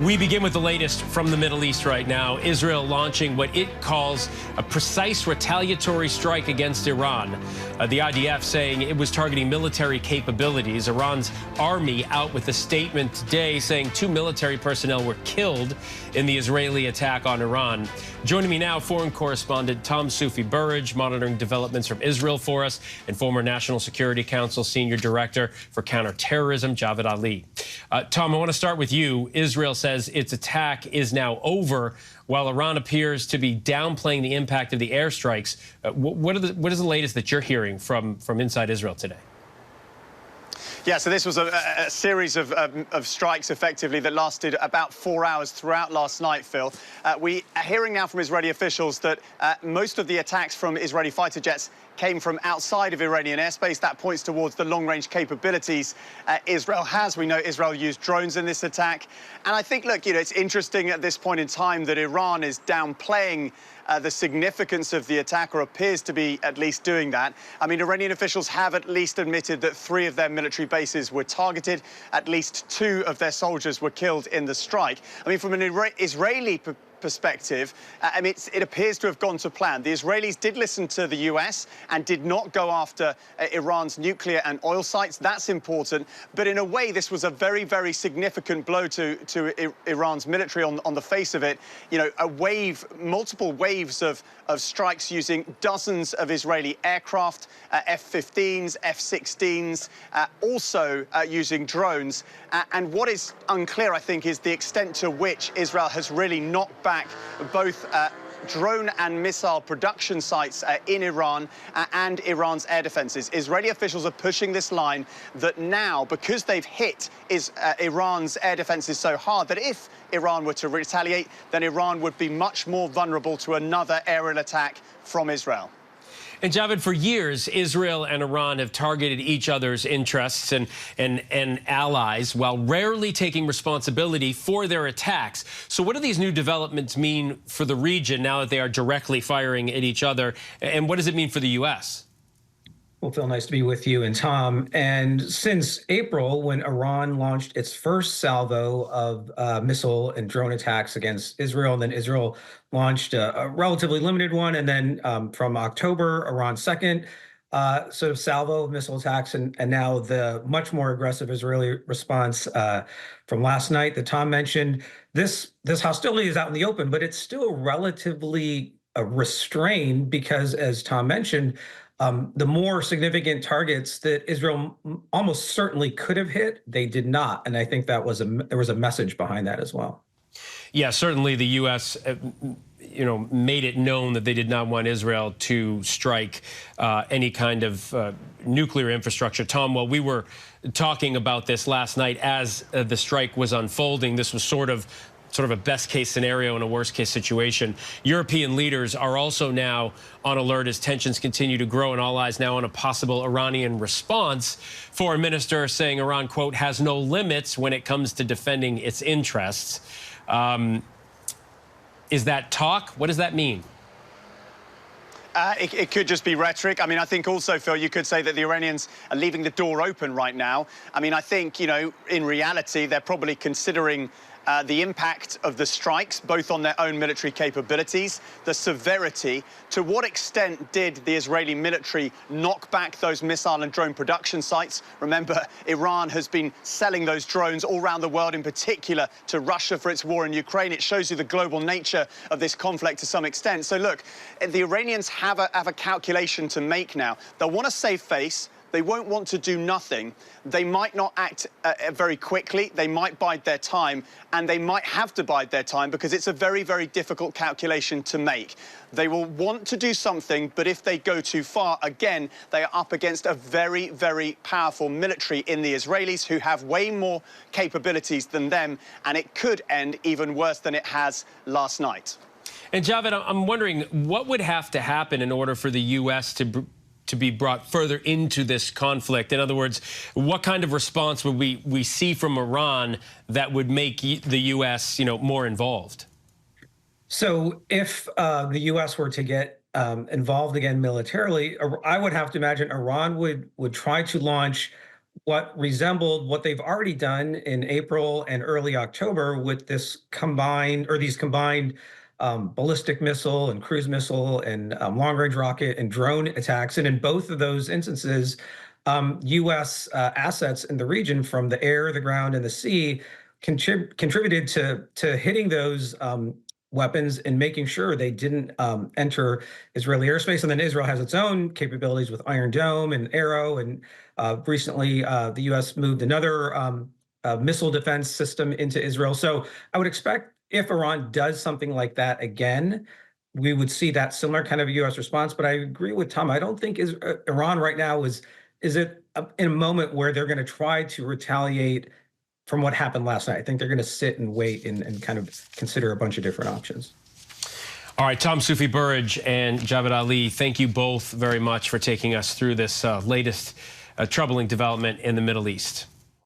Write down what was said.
We begin with the latest from the Middle East right now. Israel launching what it calls a precise retaliatory strike against Iran. The IDF saying it was targeting military capabilities. Iran's army out with a statement today saying 2 military personnel were killed in the Israeli attack on Iran. Joining me now, foreign correspondent Tom Soufi-Burridge, monitoring developments from Israel for us, and former National Security Council Senior Director for Counterterrorism, Javed Ali. Tom, I want to start with you. Israel says its attack is now over, while Iran appears to be downplaying the impact of the airstrikes. What is the latest that you're hearing from inside Israel today? Yeah, so this was a series of strikes, effectively, that lasted about 4 hours throughout last night, Phil. We are hearing now from Israeli officials that most of the attacks from Israeli fighter jets came from outside of Iranian airspace. That points towards the long-range capabilities Israel has. We know Israel used drones in this attack. And I think, look, it's interesting at this point in time that Iran is downplaying the significance of the attack, or appears to be at least doing that. I mean, Iranian officials have at least admitted that 3 of their military bases were targeted. At least 2 of their soldiers were killed in the strike. I mean, from an Israeli perspective, I mean, it appears to have gone to plan. The Israelis did listen to the US and did not go after Iran's nuclear and oil sites. That's important. But in a way, this was a very, very significant blow to Iran's military on the face of it. You know, multiple waves of strikes using dozens of Israeli aircraft, F-15s, F-16s, also using drones. And what is unclear, I think, is the extent to which Israel has really knocked back both drone and missile production sites in Iran and Iran's air defenses. Israeli officials are pushing this line that now, because they've hit Iran's air defenses so hard, that if Iran were to retaliate, then Iran would be much more vulnerable to another aerial attack from Israel. And Javed, for years, Israel and Iran have targeted each other's interests and allies, while rarely taking responsibility for their attacks. So what do these new developments mean for the region now that they are directly firing at each other? And what does it mean for the U.S.? Well, Phil, nice to be with you and Tom. And since April, when Iran launched its first salvo of missile and drone attacks against Israel, and then Israel launched a relatively limited one, and then from October, Iran's second sort of salvo of missile attacks, and now the much more aggressive Israeli response from last night that Tom mentioned. This hostility is out in the open, but it's still relatively restrained because, as Tom mentioned, the more significant targets that Israel almost certainly could have hit, they did not. And I think that was there was a message behind that as well. Yeah, certainly the U.S. Made it known that they did not want Israel to strike any kind of nuclear infrastructure. Tom, while we were talking about this last night as the strike was unfolding, this was sort of a best-case scenario and a worst-case situation. European leaders are also now on alert as tensions continue to grow, and all eyes now on a possible Iranian response. Foreign minister saying Iran, quote, has no limits when it comes to defending its interests. Is that talk? What does that mean? It could just be rhetoric. I mean, I think also, Phil, you could say that the Iranians are leaving the door open right now. I mean, I think, in reality, they're probably considering the impact of the strikes, both on their own military capabilities, the severity. To what extent did the Israeli military knock back those missile and drone production sites? Remember, Iran has been selling those drones all around the world, in particular to Russia for its war in Ukraine. It shows you the global nature of this conflict to some extent. So look, the Iranians have a calculation to make now. They'll want to save face. They won't want to do nothing. They might not act very quickly. They might bide their time, and they might have to bide their time because it's a very, very difficult calculation to make. They will want to do something, but if they go too far, again, they are up against a very, very powerful military in the Israelis who have way more capabilities than them, and it could end even worse than it has last night. And Javed, I'm wondering what would have to happen in order for the U.S. to be brought further into this conflict? In other words, what kind of response would we see from Iran that would make the U.S., more involved? So if the U.S. were to get involved again militarily, I would have to imagine Iran would try to launch what resembled what they've already done in April and early October with these combined ballistic missile and cruise missile and long-range rocket and drone attacks. And in both of those instances, U.S. Assets in the region from the air, the ground, and the sea contributed to hitting those weapons and making sure they didn't enter Israeli airspace. And then Israel has its own capabilities with Iron Dome and Arrow. And recently, the U.S. moved another missile defense system into Israel. So I would expect if Iran does something like that again, we would see that similar kind of U.S. response. But I agree with Tom. I don't think Iran right now is in a moment where they're going to try to retaliate from what happened last night. I think they're going to sit and wait and kind of consider a bunch of different options. All right, Tom Soufi Burridge and Javed Ali, thank you both very much for taking us through this latest troubling development in the Middle East.